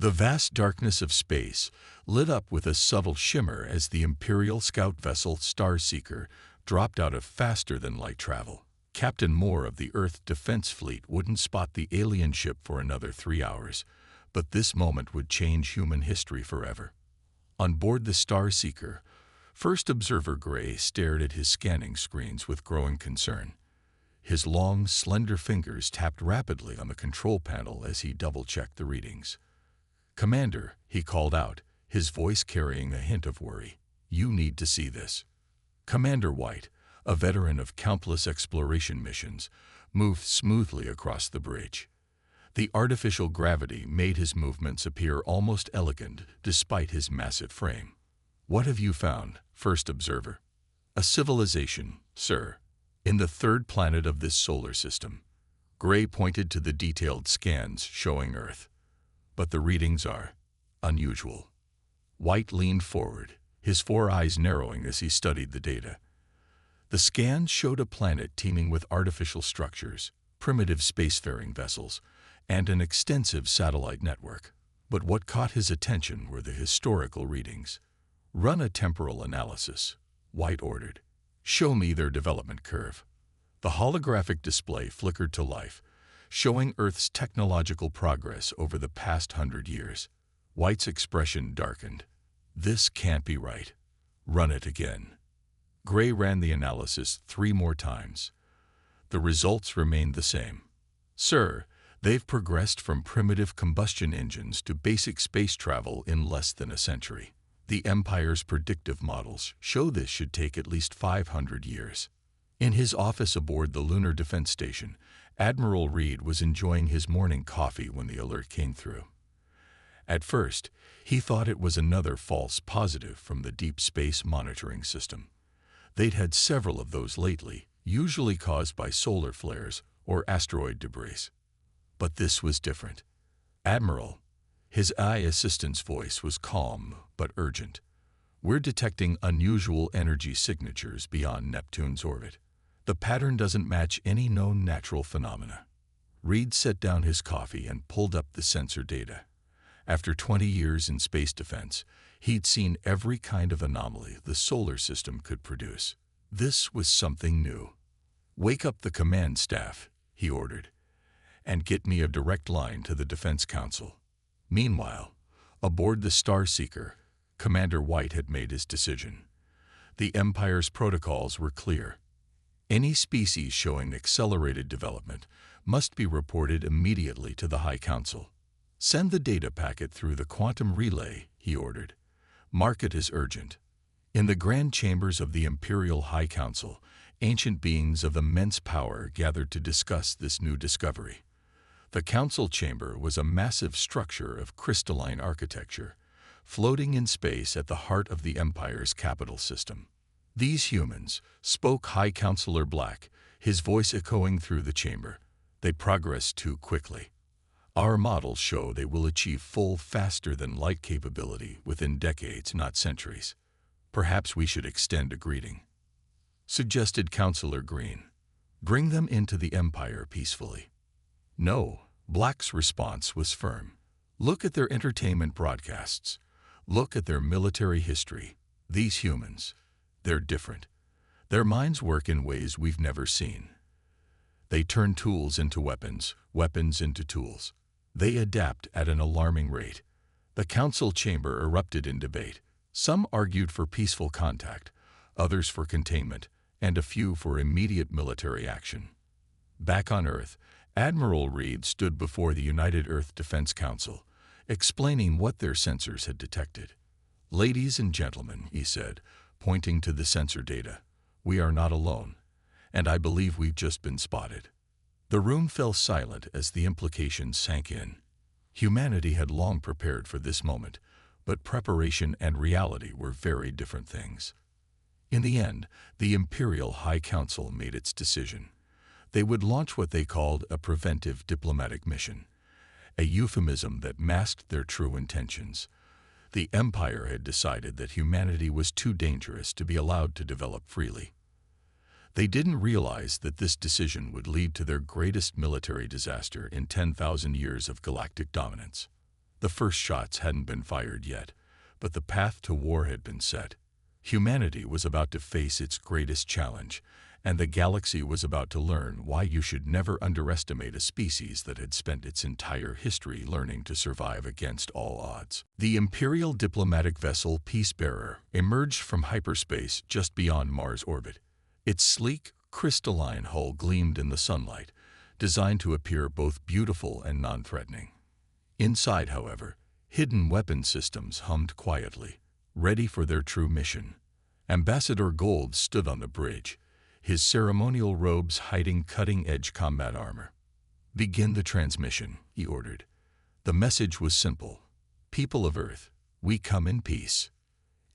The vast darkness of space lit up with a subtle shimmer as the Imperial scout vessel Starseeker dropped out of faster-than-light travel. Captain Moore of the Earth Defense Fleet wouldn't spot the alien ship for another 3 hours, but this moment would change human history forever. On board the Starseeker, First Observer Gray stared at his scanning screens with growing concern. His long, slender fingers tapped rapidly on the control panel as he double-checked the readings. "Commander," he called out, his voice carrying a hint of worry, "you need to see this." Commander White, a veteran of countless exploration missions, moved smoothly across the bridge. The artificial gravity made his movements appear almost elegant despite his massive frame. "What have you found, First Observer?" "A civilization, sir, in the third planet of this solar system." Gray pointed to the detailed scans showing Earth. "But the readings are unusual." White leaned forward, his 4 eyes narrowing as he studied the data. The scans showed a planet teeming with artificial structures, primitive spacefaring vessels, and an extensive satellite network. But what caught his attention were the historical readings. "Run a temporal analysis," White ordered. "Show me their development curve." The holographic display flickered to life, showing Earth's technological progress over the past 100 years. White's expression darkened. "This can't be right. Run it again." Gray ran the analysis 3 more times. The results remained the same. "Sir, they've progressed from primitive combustion engines to basic space travel in less than a century. The Empire's predictive models show this should take at least 500 years." In his office aboard the Lunar Defense Station, Admiral Reed was enjoying his morning coffee when the alert came through. At first, he thought it was another false positive from the Deep Space Monitoring System. They'd had several of those lately, usually caused by solar flares or asteroid debris. But this was different. "Admiral," his AI assistant's voice was calm but urgent, "we're detecting unusual energy signatures beyond Neptune's orbit. The pattern doesn't match any known natural phenomena." Reed set down his coffee and pulled up the sensor data. After 20 years in space defense, he'd seen every kind of anomaly the solar system could produce. This was something new. "Wake up the command staff," he ordered, "and get me a direct line to the Defense Council." Meanwhile, aboard the Starseeker, Commander White had made his decision. The Empire's protocols were clear. Any species showing accelerated development must be reported immediately to the High Council. "Send the data packet through the quantum relay," he ordered. "Mark it as urgent." In the grand chambers of the Imperial High Council, ancient beings of immense power gathered to discuss this new discovery. The council chamber was a massive structure of crystalline architecture, floating in space at the heart of the Empire's capital system. "These humans," spoke High Counselor Black, his voice echoing through the chamber, "they progress too quickly. Our models show they will achieve full faster-than-light capability within decades, not centuries. Perhaps we should extend a greeting," suggested Counselor Green. "Bring them into the Empire peacefully." "No," Black's response was firm. "Look at their entertainment broadcasts. Look at their military history. These humans, they're different. Their minds work in ways we've never seen. They turn tools into weapons, weapons into tools. They adapt at an alarming rate." The council chamber erupted in debate. Some argued for peaceful contact, others for containment, and a few for immediate military action. Back on Earth, Admiral Reed stood before the United Earth Defense Council, explaining what their sensors had detected. "Ladies and gentlemen," he said, pointing to the sensor data, "we are not alone, and I believe we've just been spotted." The room fell silent as the implications sank in. Humanity had long prepared for this moment, but preparation and reality were very different things. In the end, the Imperial High Council made its decision. They would launch what they called a preventive diplomatic mission, a euphemism that masked their true intentions. The Empire had decided that humanity was too dangerous to be allowed to develop freely. They didn't realize that this decision would lead to their greatest military disaster in 10,000 years of galactic dominance. The first shots hadn't been fired yet, but the path to war had been set. Humanity was about to face its greatest challenge, and the galaxy was about to learn why you should never underestimate a species that had spent its entire history learning to survive against all odds. The Imperial diplomatic vessel Peacebearer emerged from hyperspace just beyond Mars' orbit. Its sleek, crystalline hull gleamed in the sunlight, designed to appear both beautiful and non-threatening. Inside, however, hidden weapon systems hummed quietly, ready for their true mission. Ambassador Gold stood on the bridge, his ceremonial robes hiding cutting-edge combat armor. "Begin the transmission," he ordered. The message was simple. "People of Earth, we come in peace."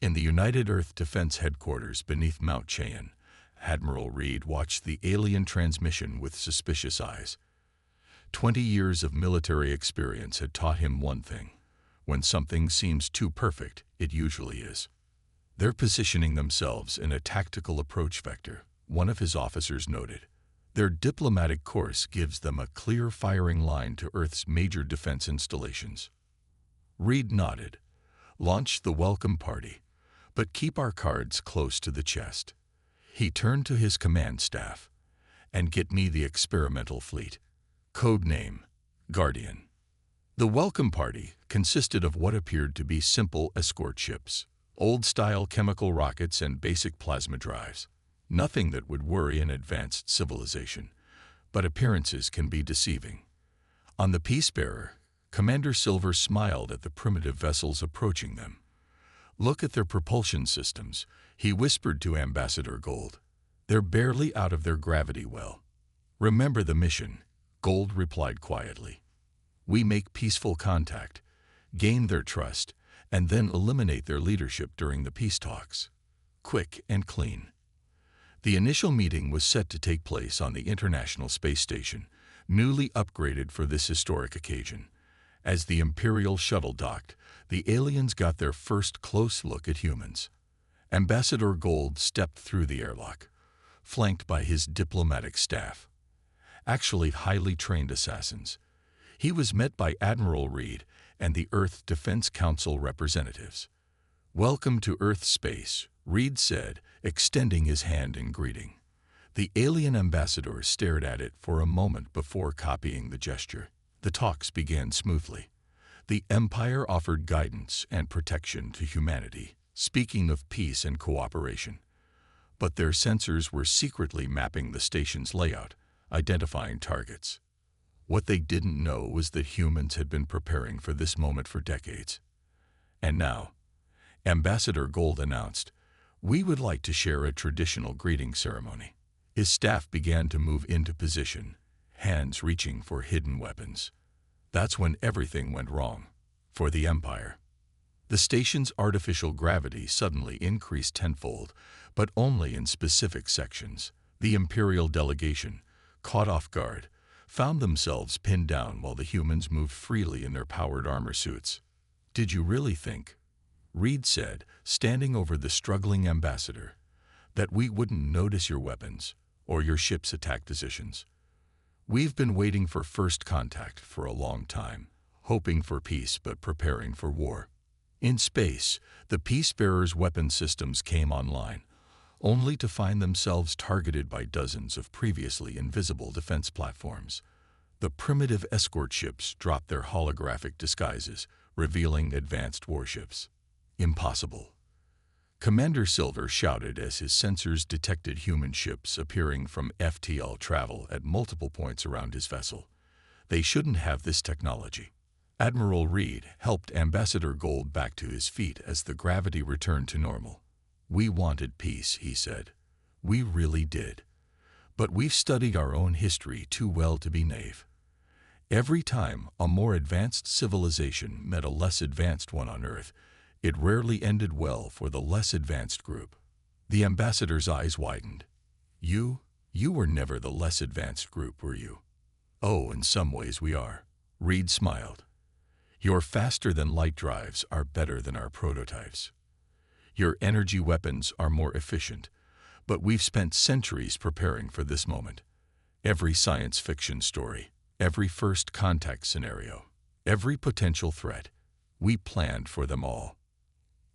In the United Earth Defense Headquarters beneath Mount Cheyenne, Admiral Reed watched the alien transmission with suspicious eyes. 20 years of military experience had taught him one thing. When something seems too perfect, it usually is. "They're positioning themselves in a tactical approach vector," one of his officers noted. "Their diplomatic course gives them a clear firing line to Earth's major defense installations." Reed nodded. "Launch the welcome party, but keep our cards close to the chest." He turned to his command staff. "And get me the experimental fleet. Code name, Guardian." The welcome party consisted of what appeared to be simple escort ships, old-style chemical rockets and basic plasma drives. Nothing that would worry an advanced civilization, but appearances can be deceiving. On the Peacebearer, Commander Silver smiled at the primitive vessels approaching them. "Look at their propulsion systems," he whispered to Ambassador Gold. "They're barely out of their gravity well." "Remember the mission," Gold replied quietly. "We make peaceful contact, gain their trust, and then eliminate their leadership during the peace talks. Quick and clean." The initial meeting was set to take place on the International Space Station, newly upgraded for this historic occasion. As the Imperial shuttle docked, the aliens got their first close look at humans. Ambassador Gold stepped through the airlock, flanked by his diplomatic staff. Actually highly trained assassins. He was met by Admiral Reed and the Earth Defense Council representatives. "Welcome to Earth space," Reed said, extending his hand in greeting. The alien ambassador stared at it for a moment before copying the gesture. The talks began smoothly. The Empire offered guidance and protection to humanity, speaking of peace and cooperation. But their sensors were secretly mapping the station's layout, identifying targets. What they didn't know was that humans had been preparing for this moment for decades. And now, Ambassador Gold announced, "We would like to share a traditional greeting ceremony." His staff began to move into position, hands reaching for hidden weapons. That's when everything went wrong, for the Empire. The station's artificial gravity suddenly increased tenfold, but only in specific sections. The Imperial delegation, caught off guard, found themselves pinned down while the humans moved freely in their powered armor suits. "Did you really think," Reed said, standing over the struggling ambassador, "that we wouldn't notice your weapons or your ship's attack positions? We've been waiting for first contact for a long time, hoping for peace but preparing for war." In space, the Peacebearer's weapon systems came online, only to find themselves targeted by dozens of previously invisible defense platforms. The primitive escort ships dropped their holographic disguises, revealing advanced warships. "Impossible," Commander Silver shouted as his sensors detected human ships appearing from FTL travel at multiple points around his vessel. "They shouldn't have this technology." Admiral Reed helped Ambassador Gold back to his feet as the gravity returned to normal. "We wanted peace," he said. "We really did. But we've studied our own history too well to be naive. Every time a more advanced civilization met a less advanced one on Earth, it rarely ended well for the less advanced group." The ambassador's eyes widened. You were never the less advanced group, were you?" "Oh, in some ways we are," Reed smiled. "Your faster-than-light drives are better than our prototypes. Your energy weapons are more efficient, but we've spent centuries preparing for this moment. Every science fiction story, every first contact scenario, every potential threat, We planned for them all.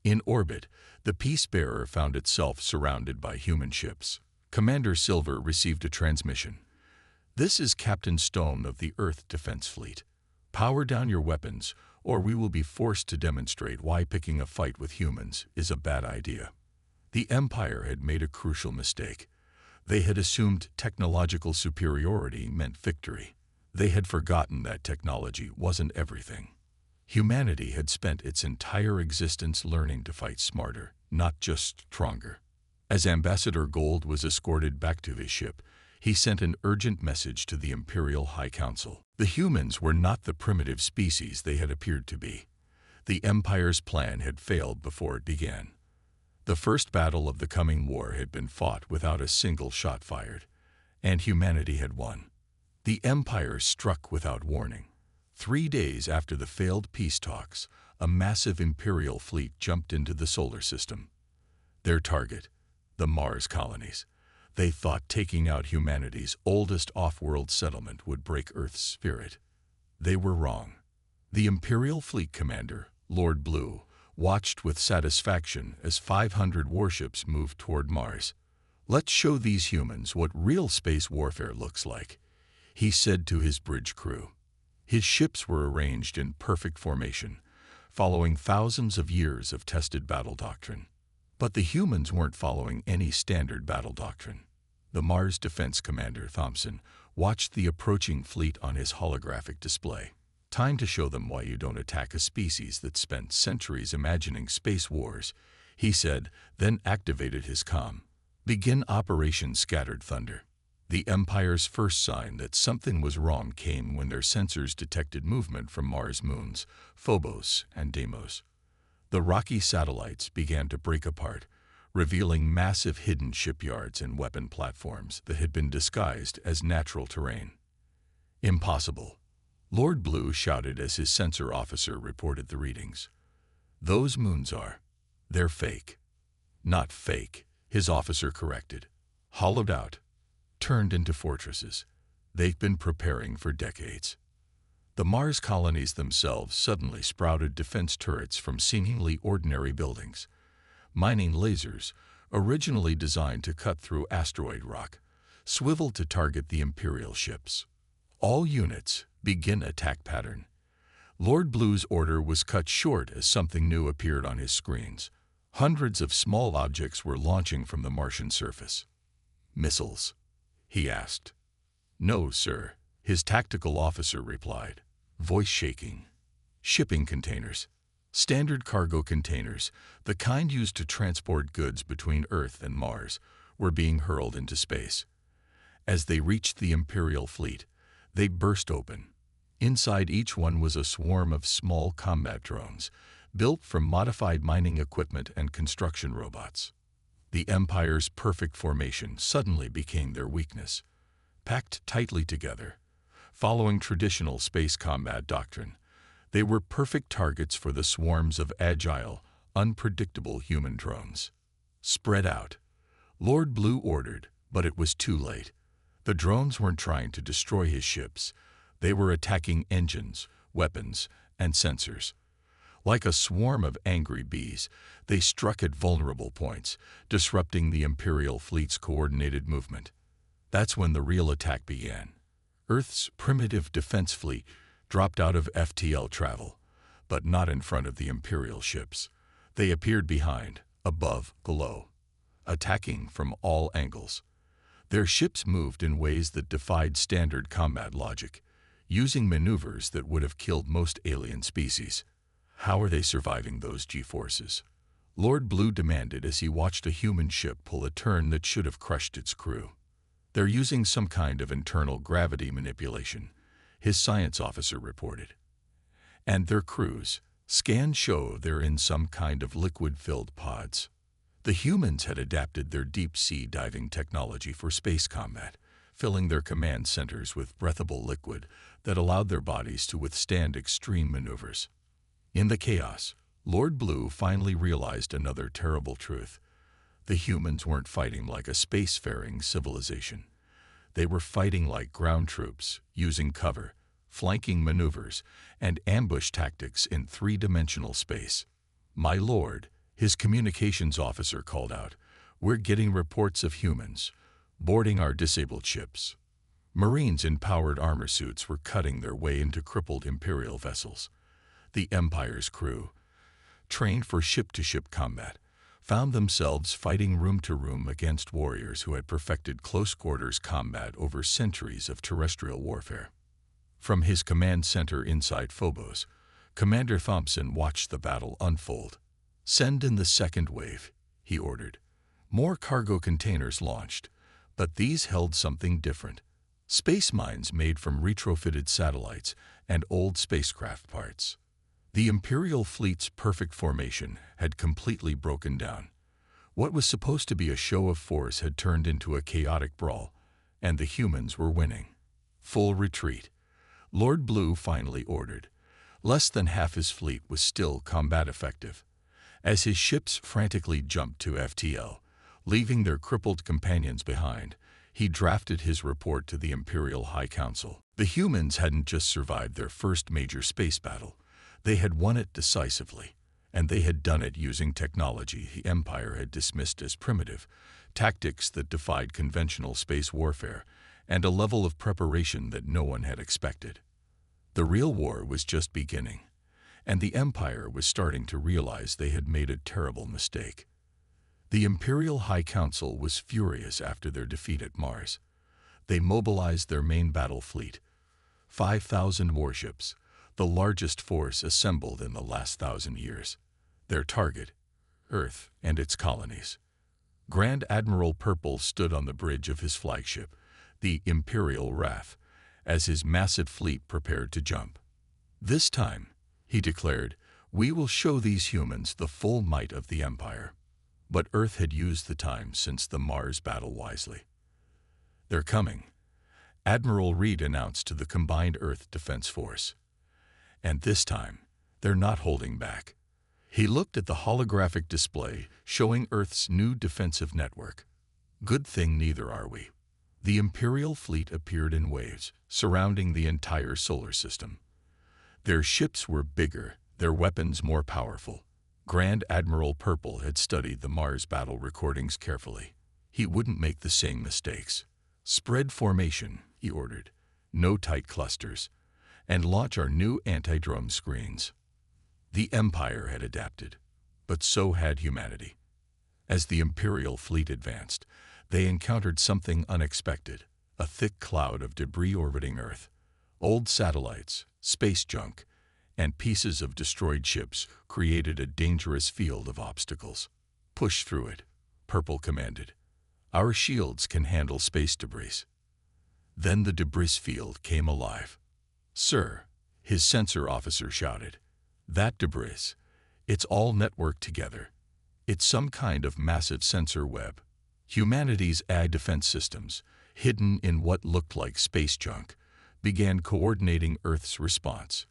In orbit, the Peace Bearer found itself surrounded by human ships. Commander Silver received a transmission. This is Captain Stone of the Earth Defense Fleet. Power down your weapons, or we will be forced to demonstrate why picking a fight with humans is a bad idea. The Empire had made a crucial mistake. They had assumed technological superiority meant victory. They had forgotten that technology wasn't everything. Humanity had spent its entire existence learning to fight smarter, not just stronger. As Ambassador Gold was escorted back to his ship, he sent an urgent message to the Imperial High Council. The humans were not the primitive species they had appeared to be. The Empire's plan had failed before it began. The first battle of the coming war had been fought without a single shot fired, and humanity had won. The Empire struck without warning. 3 days after the failed peace talks, a massive Imperial fleet jumped into the solar system. Their target, the Mars colonies. They thought taking out humanity's oldest off-world settlement would break Earth's spirit. They were wrong. The Imperial Fleet Commander, Lord Blue, watched with satisfaction as 500 warships moved toward Mars. "Let's show these humans what real space warfare looks like," he said to his bridge crew. His ships were arranged in perfect formation, following thousands of years of tested battle doctrine. But the humans weren't following any standard battle doctrine. The Mars Defense Commander, Thompson, watched the approaching fleet on his holographic display. "Time to show them why you don't attack a species that spent centuries imagining space wars," he said, then activated his comm. "Begin Operation Scattered Thunder." The Empire's first sign that something was wrong came when their sensors detected movement from Mars moons, Phobos and Deimos. The rocky satellites began to break apart, revealing massive hidden shipyards and weapon platforms that had been disguised as natural terrain. "Impossible," Lord Blue shouted as his sensor officer reported the readings. "Those moons they're fake." "Not fake," his officer corrected. "Hollowed out, turned into fortresses. They've been preparing for decades." The Mars colonies themselves suddenly sprouted defense turrets from seemingly ordinary buildings. Mining lasers, originally designed to cut through asteroid rock, swiveled to target the Imperial ships. "All units, begin attack pattern." Lord Blue's order was cut short as something new appeared on his screens. Hundreds of small objects were launching from the Martian surface. "Missiles?" he asked. "No, sir," his tactical officer replied, voice shaking. "Shipping containers. Standard cargo containers, the kind used to transport goods between Earth and Mars, were being hurled into space. As they reached the Imperial fleet, they burst open. Inside each one was a swarm of small combat drones, built from modified mining equipment and construction robots. The Empire's perfect formation suddenly became their weakness. Packed tightly together, following traditional space combat doctrine, they were perfect targets for the swarms of agile, unpredictable human drones. "Spread out," Lord Blue ordered, but it was too late. The drones weren't trying to destroy his ships. They were attacking engines, weapons, and sensors. Like a swarm of angry bees, they struck at vulnerable points, disrupting the Imperial fleet's coordinated movement. That's when the real attack began. Earth's primitive defense fleet dropped out of FTL travel, but not in front of the Imperial ships. They appeared behind, above, below, attacking from all angles. Their ships moved in ways that defied standard combat logic, using maneuvers that would have killed most alien species. "How are they surviving those G-forces?" Lord Blue demanded as he watched a human ship pull a turn that should have crushed its crew. "They're using some kind of internal gravity manipulation," his science officer reported. "And their crews, scans show they're in some kind of liquid-filled pods." The humans had adapted their deep-sea diving technology for space combat, filling their command centers with breathable liquid that allowed their bodies to withstand extreme maneuvers. In the chaos, Lord Blue finally realized another terrible truth. The humans weren't fighting like a spacefaring civilization. They were fighting like ground troops, using cover, flanking maneuvers, and ambush tactics in three-dimensional space. "My lord," his communications officer called out, "we're getting reports of humans boarding our disabled ships." Marines in powered armor suits were cutting their way into crippled Imperial vessels. The Empire's crew, trained for ship-to-ship combat, found themselves fighting room-to-room against warriors who had perfected close-quarters combat over centuries of terrestrial warfare. From his command center inside Phobos, Commander Thompson watched the battle unfold. "Send in the second wave," he ordered. More cargo containers launched, but these held something different. Space mines made from retrofitted satellites and old spacecraft parts. The Imperial fleet's perfect formation had completely broken down. What was supposed to be a show of force had turned into a chaotic brawl, and the humans were winning. "Full retreat," Lord Blue finally ordered. Less than half his fleet was still combat effective. As his ships frantically jumped to FTL, leaving their crippled companions behind, he drafted his report to the Imperial High Council. The humans hadn't just survived their first major space battle. They had won it decisively, and they had done it using technology the Empire had dismissed as primitive, tactics that defied conventional space warfare, and a level of preparation that no one had expected. The real war was just beginning, and the Empire was starting to realize they had made a terrible mistake. The Imperial High Council was furious after their defeat at Mars. They mobilized their main battle fleet, 5,000 warships, the largest force assembled in the last 1,000 years. Their target, Earth and its colonies. Grand Admiral Purple stood on the bridge of his flagship, the Imperial Wrath, as his massive fleet prepared to jump. "This time," he declared, "we will show these humans the full might of the Empire." But Earth had used the time since the Mars battle wisely. "They're coming," Admiral Reed announced to the combined Earth Defense Force. "And this time, they're not holding back." He looked at the holographic display showing Earth's new defensive network. "Good thing neither are we." The Imperial fleet appeared in waves, surrounding the entire solar system. Their ships were bigger, their weapons more powerful. Grand Admiral Purple had studied the Mars battle recordings carefully. He wouldn't make the same mistakes. "Spread formation," he ordered. "No tight clusters. And launch our new anti-drone screens." The Empire had adapted, but so had humanity. As the Imperial fleet advanced, they encountered something unexpected, a thick cloud of debris orbiting Earth. Old satellites, space junk, and pieces of destroyed ships created a dangerous field of obstacles. "Push through it," Purple commanded. "Our shields can handle space debris." Then the debris field came alive. "Sir," his sensor officer shouted, "that debris, it's all networked together. It's some kind of massive sensor web." Humanity's AI defense systems, hidden in what looked like space junk, began coordinating Earth's response.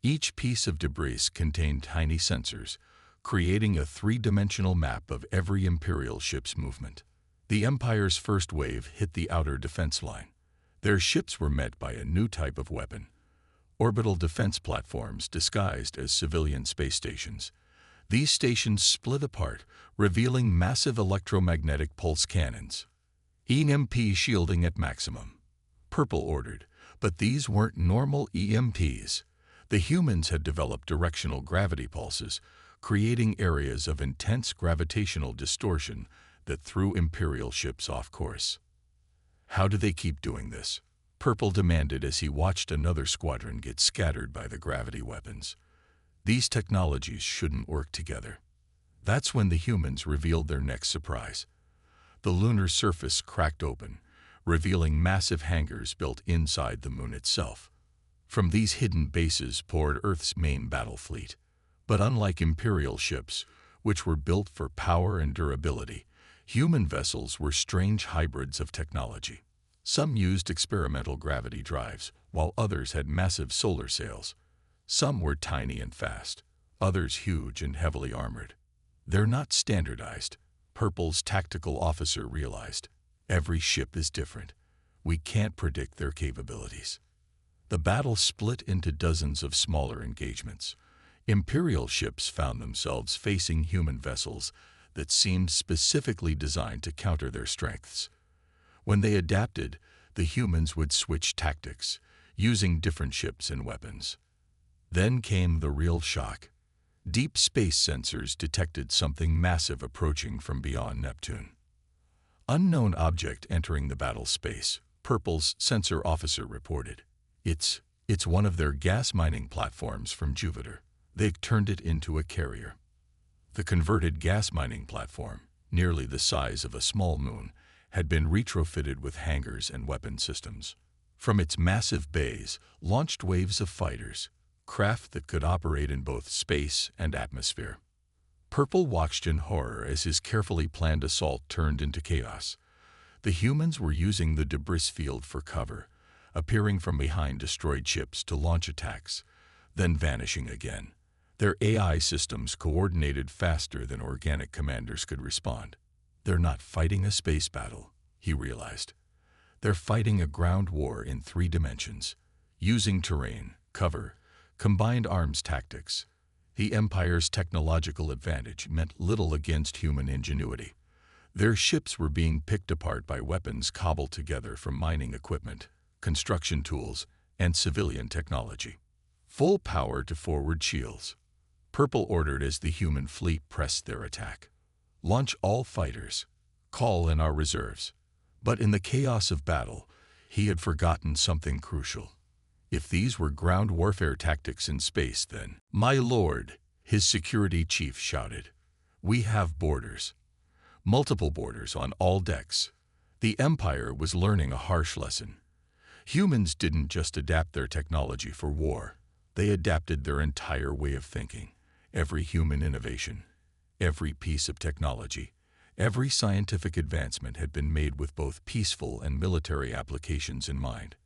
Each piece of debris contained tiny sensors, creating a three-dimensional map of every Imperial ship's movement. The Empire's first wave hit the outer defense line. Their ships were met by a new type of weapon, orbital defense platforms disguised as civilian space stations. These stations split apart, revealing massive electromagnetic pulse cannons. EMP shielding at maximum, Purple ordered, but these weren't normal EMPs. The humans had developed directional gravity pulses, creating areas of intense gravitational distortion that threw Imperial ships off course. "How do they keep doing this?" Purple demanded as he watched another squadron get scattered by the gravity weapons. These technologies shouldn't work together. That's when the humans revealed their next surprise. The lunar surface cracked open, revealing massive hangars built inside the moon itself. From these hidden bases poured Earth's main battle fleet. But unlike Imperial ships, which were built for power and durability, human vessels were strange hybrids of technology. Some used experimental gravity drives, while others had massive solar sails. Some were tiny and fast, others huge and heavily armored. "They're not standardized," Purple's tactical officer realized. "Every ship is different. We can't predict their capabilities." The battle split into dozens of smaller engagements. Imperial ships found themselves facing human vessels that seemed specifically designed to counter their strengths. When they adapted, the humans would switch tactics, using different ships and weapons. Then came the real shock. Deep space sensors detected something massive approaching from beyond Neptune. Unknown object entering the battle space, Purple's sensor officer reported. It's one of their gas mining platforms from Jupiter. They've turned it into a carrier. The converted gas mining platform, nearly the size of a small moon, had been retrofitted with hangars and weapon systems. From its massive bays launched waves of fighters, craft that could operate in both space and atmosphere. Purple watched in horror as his carefully planned assault turned into chaos. The humans were using the debris field for cover, appearing from behind destroyed ships to launch attacks, then vanishing again. Their AI systems coordinated faster than organic commanders could respond. They're not fighting a space battle, he realized. They're fighting a ground war in 3 dimensions, using terrain, cover, combined arms tactics. The Empire's technological advantage meant little against human ingenuity. Their ships were being picked apart by weapons cobbled together from mining equipment, construction tools, and civilian technology. Full power to forward shields. Purple ordered as the human fleet pressed their attack. Launch all fighters. Call in our reserves. But in the chaos of battle, he had forgotten something crucial. If these were ground warfare tactics in space, then, "My lord," his security chief shouted, "we have borders. Multiple borders on all decks." The Empire was learning a harsh lesson. Humans didn't just adapt their technology for war. They adapted their entire way of thinking. Every human innovation, every piece of technology, every scientific advancement had been made with both peaceful and military applications in mind.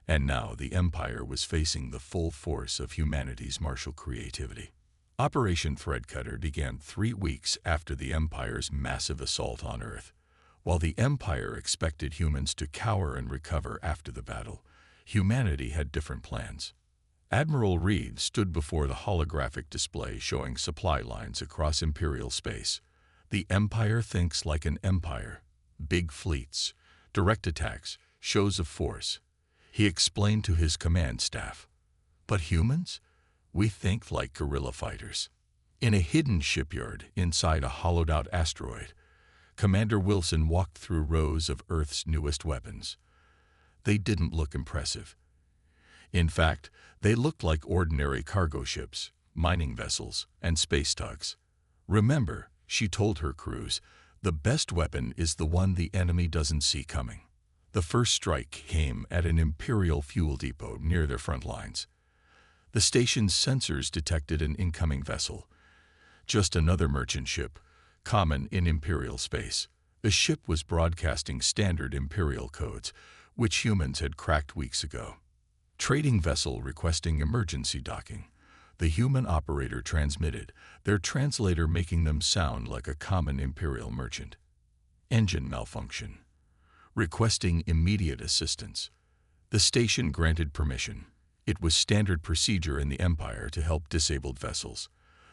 And now the Empire was facing the full force of humanity's martial creativity. Operation Threadcutter began 3 weeks after the Empire's massive assault on Earth. While the Empire expected humans to cower and recover after the battle, humanity had different plans. Admiral Reed stood before the holographic display showing supply lines across Imperial space. The Empire thinks like an empire. Big fleets, direct attacks, shows of force. He explained to his command staff. But humans? We think like guerrilla fighters. In a hidden shipyard inside a hollowed-out asteroid, Commander Wilson walked through rows of Earth's newest weapons. They didn't look impressive. In fact, they looked like ordinary cargo ships, mining vessels, and space tugs. Remember, she told her crews, the best weapon is the one the enemy doesn't see coming. The first strike came at an Imperial fuel depot near their front lines. The station's sensors detected an incoming vessel. Just another merchant ship, common in Imperial space. The ship was broadcasting standard Imperial codes, which humans had cracked weeks ago. Trading vessel requesting emergency docking. The human operator transmitted, their translator making them sound like a common Imperial merchant. Engine malfunction. Requesting immediate assistance. The station granted permission. It was standard procedure in the Empire to help disabled vessels.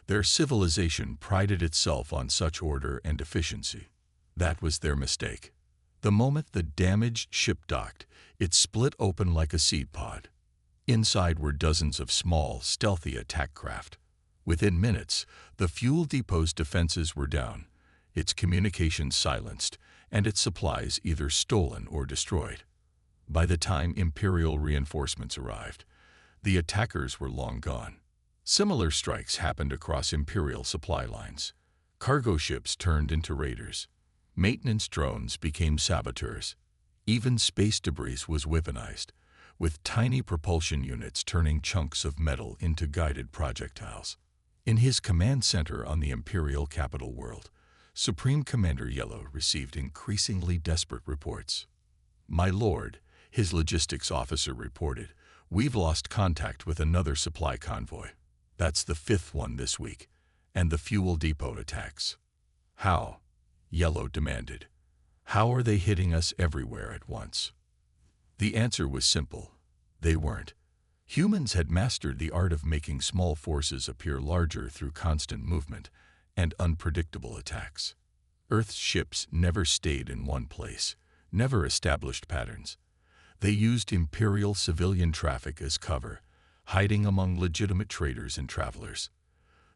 Their civilization prided itself on such order and efficiency. That was their mistake. The moment the damaged ship docked, it split open like a seed pod. Inside were dozens of small, stealthy attack craft. Within minutes, the fuel depot's defenses were down, its communications silenced, and its supplies either stolen or destroyed. By the time Imperial reinforcements arrived, the attackers were long gone. Similar strikes happened across Imperial supply lines. Cargo ships turned into raiders. Maintenance drones became saboteurs. Even space debris was weaponized, with tiny propulsion units turning chunks of metal into guided projectiles. In his command center on the Imperial capital world, Supreme Commander Yellow received increasingly desperate reports. "My lord," his logistics officer reported, "we've lost contact with another supply convoy. That's the 5th one this week, and the fuel depot attacks." "How?" Yellow demanded. "How are they hitting us everywhere at once?" The answer was simple. They weren't. Humans had mastered the art of making small forces appear larger through constant movement and unpredictable attacks. Earth's ships never stayed in one place, never established patterns. They used Imperial civilian traffic as cover, hiding among legitimate traders and travelers.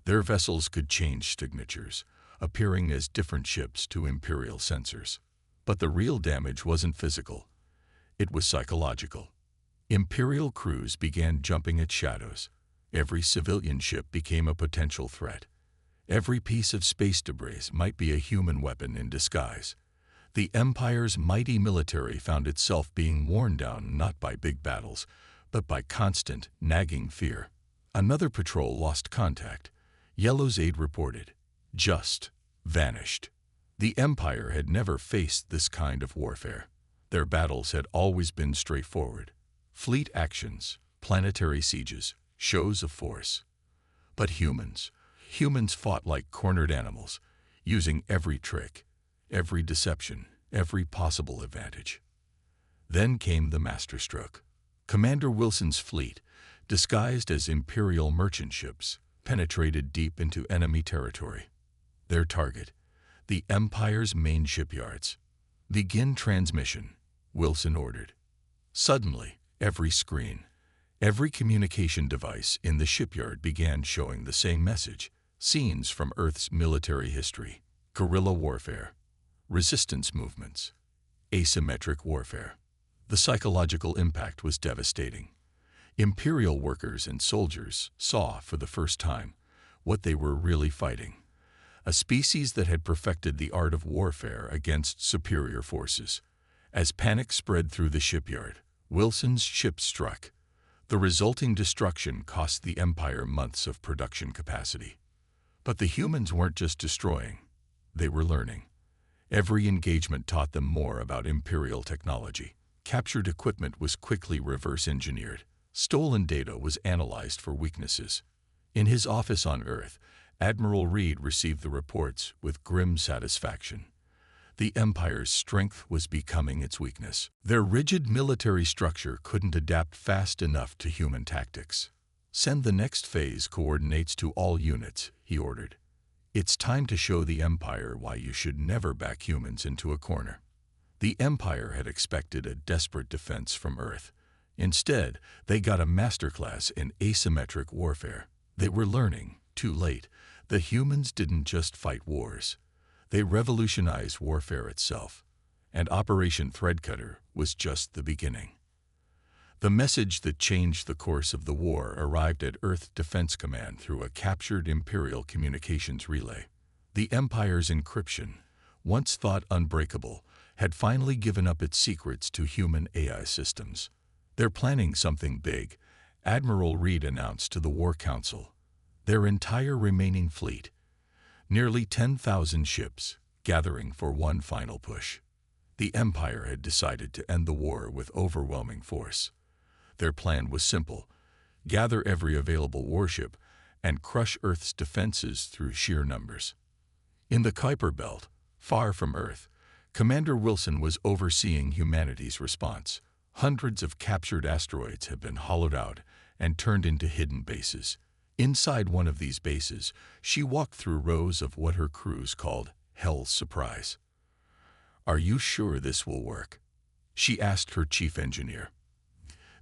Their vessels could change signatures, appearing as different ships to Imperial sensors. But the real damage wasn't physical. It was psychological. Imperial crews began jumping at shadows. Every civilian ship became a potential threat. Every piece of space debris might be a human weapon in disguise. The Empire's mighty military found itself being worn down not by big battles, but by constant, nagging fear. Another patrol lost contact. Yellow's aide reported, just vanished. The Empire had never faced this kind of warfare. Their battles had always been straightforward. Fleet actions, planetary sieges, shows of force. But humans fought like cornered animals, using every trick, every deception, every possible advantage. Then came the masterstroke. Commander Wilson's fleet, disguised as Imperial merchant ships, penetrated deep into enemy territory. Their target, the Empire's main shipyards. "Begin transmission," Wilson ordered. Suddenly, every screen, every communication device in the shipyard began showing the same message: scenes from Earth's military history, guerrilla warfare, resistance movements, asymmetric warfare. The psychological impact was devastating. Imperial workers and soldiers saw, for the first time, what they were really fighting: a species that had perfected the art of warfare against superior forces. As panic spread through the shipyard, Wilson's ship struck. The resulting destruction cost the Empire months of production capacity. But the humans weren't just destroying, they were learning. Every engagement taught them more about Imperial technology. Captured equipment was quickly reverse-engineered. Stolen data was analyzed for weaknesses. In his office on Earth, Admiral Reed received the reports with grim satisfaction. The Empire's strength was becoming its weakness. Their rigid military structure couldn't adapt fast enough to human tactics. "Send the next phase coordinates to all units," he ordered. "It's time to show the Empire why you should never back humans into a corner." The Empire had expected a desperate defense from Earth. Instead, they got a masterclass in asymmetric warfare. They were learning, too late, that humans didn't just fight wars. They revolutionized warfare itself, and Operation Threadcutter was just the beginning. The message that changed the course of the war arrived at Earth Defense Command through a captured Imperial communications relay. The Empire's encryption, once thought unbreakable, had finally given up its secrets to human AI systems. "They're planning something big," Admiral Reed announced to the War Council. Their entire remaining fleet, nearly 10,000 ships, gathering for one final push. The Empire had decided to end the war with overwhelming force. Their plan was simple: gather every available warship and crush Earth's defenses through sheer numbers. In the Kuiper Belt, far from Earth, Commander Wilson was overseeing humanity's response. Hundreds of captured asteroids had been hollowed out and turned into hidden bases. Inside one of these bases, she walked through rows of what her crews called Hell's Surprise. "Are you sure this will work?" she asked her chief engineer.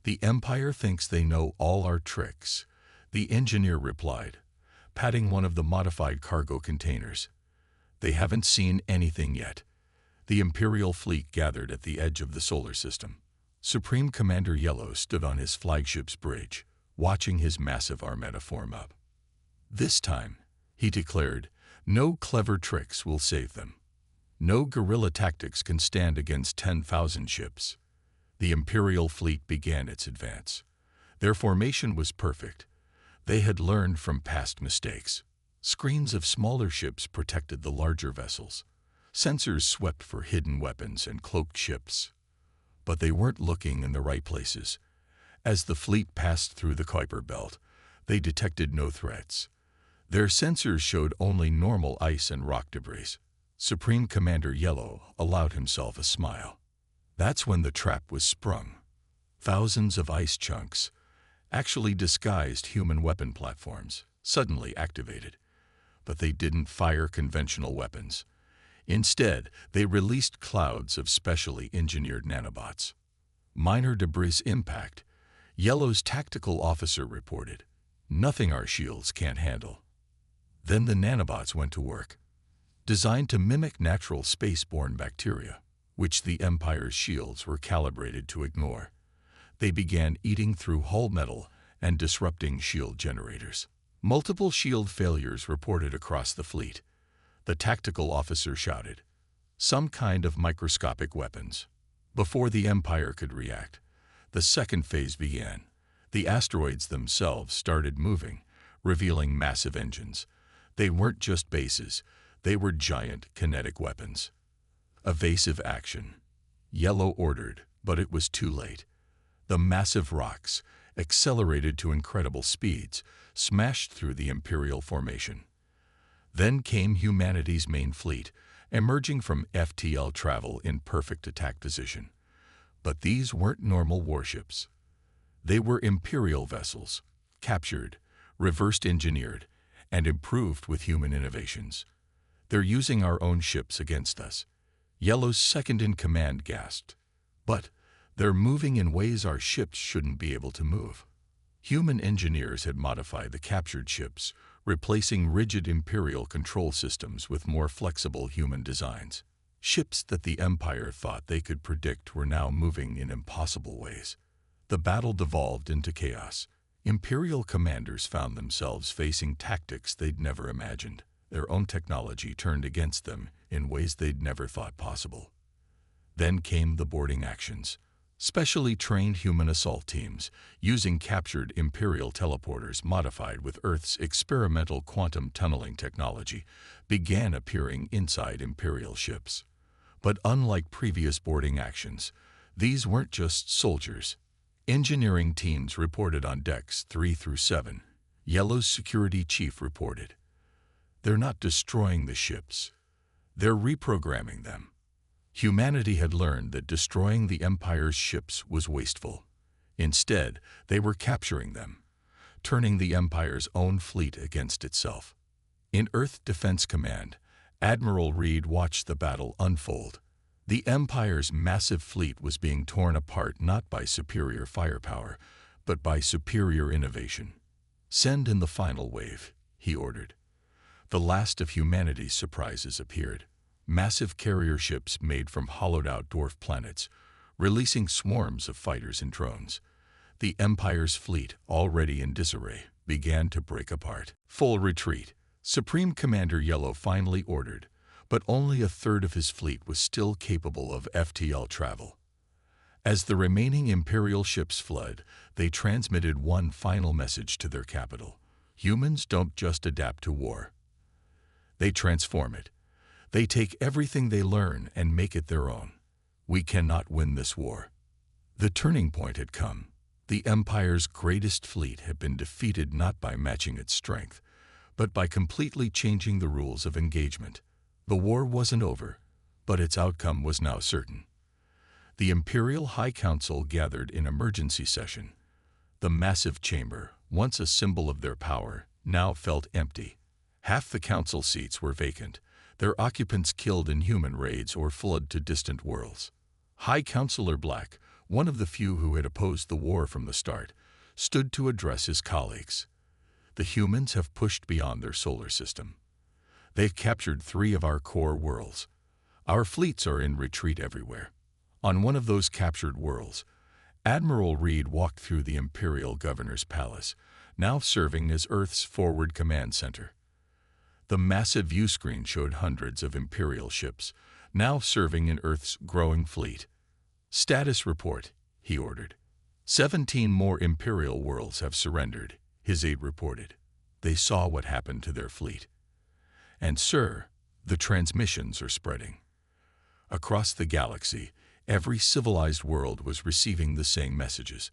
"The Empire thinks they know all our tricks," the engineer replied, patting one of the modified cargo containers. "They haven't seen anything yet." The Imperial fleet gathered at the edge of the solar system. Supreme Commander Yellow stood on his flagship's bridge, watching his massive armada form up. "This time," he declared, "no clever tricks will save them. No guerrilla tactics can stand against 10,000 ships." The Imperial fleet began its advance. Their formation was perfect. They had learned from past mistakes. Screens of smaller ships protected the larger vessels. Sensors swept for hidden weapons and cloaked ships. But they weren't looking in the right places. As the fleet passed through the Kuiper Belt, they detected no threats. Their sensors showed only normal ice and rock debris. Supreme Commander Yellow allowed himself a smile. That's when the trap was sprung. Thousands of ice chunks, actually disguised human weapon platforms, suddenly activated. But they didn't fire conventional weapons. Instead, they released clouds of specially engineered nanobots. Minor debris impact, Yellow's tactical officer reported. Nothing our shields can't handle. Then the nanobots went to work, designed to mimic natural space-borne bacteria, which the Empire's shields were calibrated to ignore. They began eating through hull metal and disrupting shield generators. Multiple shield failures reported across the fleet. The tactical officer shouted, "Some kind of microscopic weapons." Before the Empire could react, the second phase began. The asteroids themselves started moving, revealing massive engines. They weren't just bases, they were giant kinetic weapons. Evasive action. Yellow ordered, but it was too late. The massive rocks, accelerated to incredible speeds, smashed through the Imperial formation. Then came humanity's main fleet, emerging from FTL travel in perfect attack position. But these weren't normal warships. They were Imperial vessels, captured, reversed engineered, and improved with human innovations. They're using our own ships against us. Yellow's second-in-command gasped. But they're moving in ways our ships shouldn't be able to move. Human engineers had modified the captured ships, replacing rigid Imperial control systems with more flexible human designs. Ships that the Empire thought they could predict were now moving in impossible ways. The battle devolved into chaos. Imperial commanders found themselves facing tactics they'd never imagined. Their own technology turned against them in ways they'd never thought possible. Then came the boarding actions. Specially trained human assault teams, using captured Imperial teleporters modified with Earth's experimental quantum tunneling technology, began appearing inside Imperial ships. But unlike previous boarding actions, these weren't just soldiers. Engineering teams reported on decks 3 through 7. Yellow's security chief reported, "They're not destroying the ships. They're reprogramming them." Humanity had learned that destroying the Empire's ships was wasteful. Instead, they were capturing them, turning the Empire's own fleet against itself. In Earth Defense Command, Admiral Reed watched the battle unfold. The Empire's massive fleet was being torn apart not by superior firepower, but by superior innovation. "Send in the final wave," he ordered. The last of humanity's surprises appeared. Massive carrier ships made from hollowed-out dwarf planets, releasing swarms of fighters and drones. The Empire's fleet, already in disarray, began to break apart. "Full retreat," Supreme Commander Yellow finally ordered, but only a third of his fleet was still capable of FTL travel. As the remaining Imperial ships fled, they transmitted one final message to their capital. Humans don't just adapt to war. They transform it. They take everything they learn and make it their own. We cannot win this war. The turning point had come. The Empire's greatest fleet had been defeated not by matching its strength, but by completely changing the rules of engagement. The war wasn't over, but its outcome was now certain. The Imperial High Council gathered in emergency session. The massive chamber, once a symbol of their power, now felt empty. Half the council seats were vacant, their occupants killed in human raids or fled to distant worlds. High Counselor Black, one of the few who had opposed the war from the start, stood to address his colleagues. "The humans have pushed beyond their solar system. They've captured 3 of our core worlds. Our fleets are in retreat everywhere." On one of those captured worlds, Admiral Reed walked through the Imperial Governor's Palace, now serving as Earth's forward command center. The massive view screen showed hundreds of Imperial ships, now serving in Earth's growing fleet. "Status report," he ordered. 17 more Imperial worlds have surrendered, his aide reported. They saw what happened to their fleet. "And sir, the transmissions are spreading." Across the galaxy, every civilized world was receiving the same messages.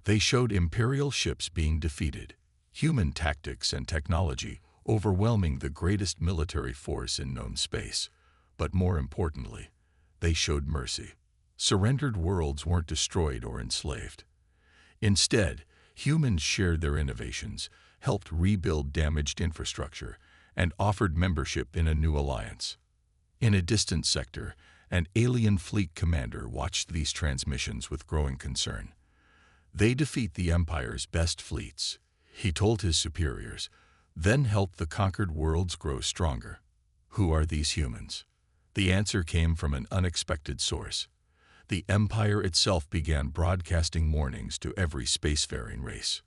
They showed Imperial ships being defeated, human tactics and technology overwhelming the greatest military force in known space. But more importantly, they showed mercy. Surrendered worlds weren't destroyed or enslaved. Instead, Humans shared their innovations, helped rebuild damaged infrastructure, and offered membership in a new alliance. In a distant sector, an alien fleet commander watched these transmissions with growing concern. They defeat the Empire's best fleets, he told his superiors, then help the conquered worlds grow stronger. Who are these humans? The answer came from an unexpected source. The Empire itself began broadcasting warnings to every spacefaring race.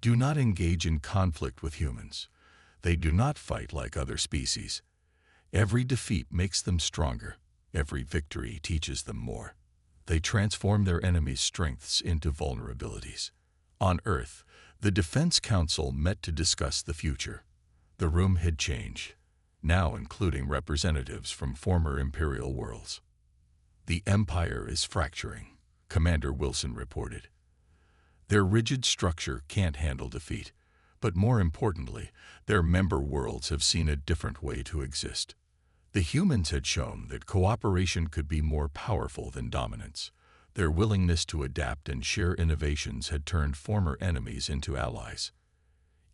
Do not engage in conflict with humans. They do not fight like other species. Every defeat makes them stronger. Every victory teaches them more. They transform their enemies' strengths into vulnerabilities. On Earth, the Defense Council met to discuss the future. The room had changed, now including representatives from former Imperial worlds. The Empire is fracturing, Commander Wilson reported. Their rigid structure can't handle defeat, but more importantly, their member worlds have seen a different way to exist. The humans had shown that cooperation could be more powerful than dominance. Their willingness to adapt and share innovations had turned former enemies into allies.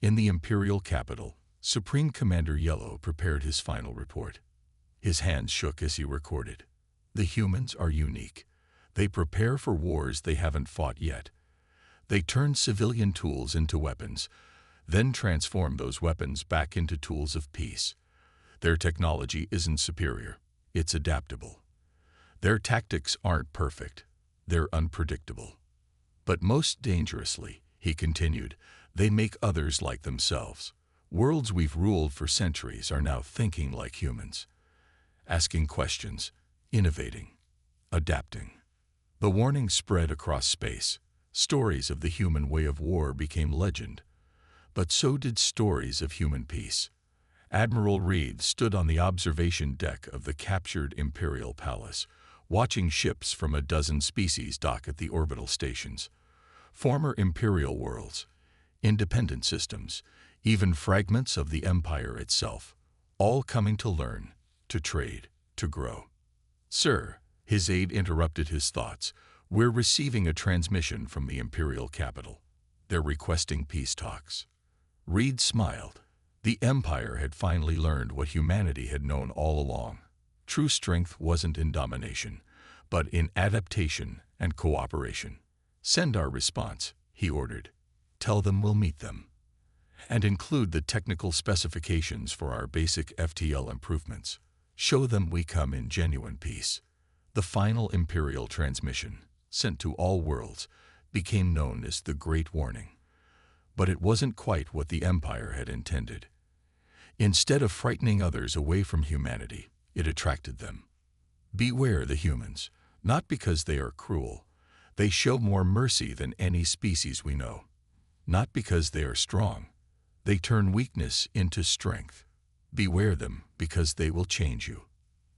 In the Imperial capital, Supreme Commander Yellow prepared his final report. His hands shook as he recorded. The humans are unique. They prepare for wars they haven't fought yet. They turn civilian tools into weapons, then transform those weapons back into tools of peace. Their technology isn't superior, it's adaptable. Their tactics aren't perfect, they're unpredictable. But most dangerously, he continued, they make others like themselves. Worlds we've ruled for centuries are now thinking like humans, asking questions, innovating, adapting. The warning spread across space. Stories of the human way of war became legend, but so did stories of human peace. Admiral Reed stood on the observation deck of the captured Imperial Palace, watching ships from a dozen species dock at the orbital stations. Former Imperial worlds, independent systems, even fragments of the Empire itself, all coming to learn, to trade, to grow. Sir, his aide interrupted his thoughts, we're receiving a transmission from the Imperial capital. They're requesting peace talks. Reed smiled. The Empire had finally learned what humanity had known all along. True strength wasn't in domination, but in adaptation and cooperation. Send our response, he ordered. Tell them we'll meet them. And include the technical specifications for our basic FTL improvements. Show them we come in genuine peace. The final Imperial transmission, sent to all worlds, became known as the Great Warning. But it wasn't quite what the Empire had intended. Instead of frightening others away from humanity, it attracted them. Beware the humans, not because they are cruel. They show more mercy than any species we know. Not because they are strong. They turn weakness into strength. Beware them because they will change you.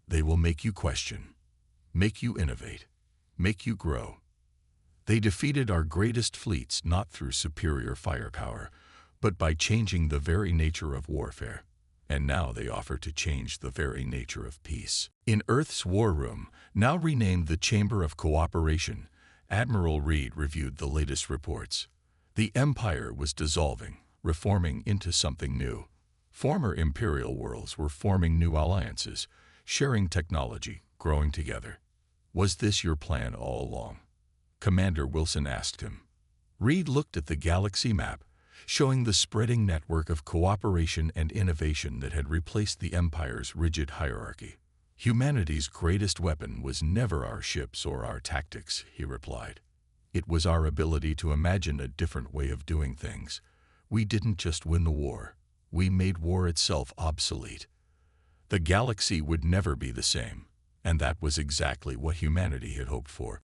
They will make you question, make you innovate, make you grow. They defeated our greatest fleets not through superior firepower, but by changing the very nature of warfare. And now they offer to change the very nature of peace. In Earth's war room, now renamed the Chamber of Cooperation, Admiral Reed reviewed the latest reports. The Empire was dissolving, reforming into something new. Former Imperial worlds were forming new alliances, sharing technology, growing together. Was this your plan all along? Commander Wilson asked him. Reed looked at the galaxy map, showing the spreading network of cooperation and innovation that had replaced the Empire's rigid hierarchy. Humanity's greatest weapon was never our ships or our tactics, he replied. It was our ability to imagine a different way of doing things. We didn't just win the war. We made war itself obsolete. The galaxy would never be the same, and that was exactly what humanity had hoped for.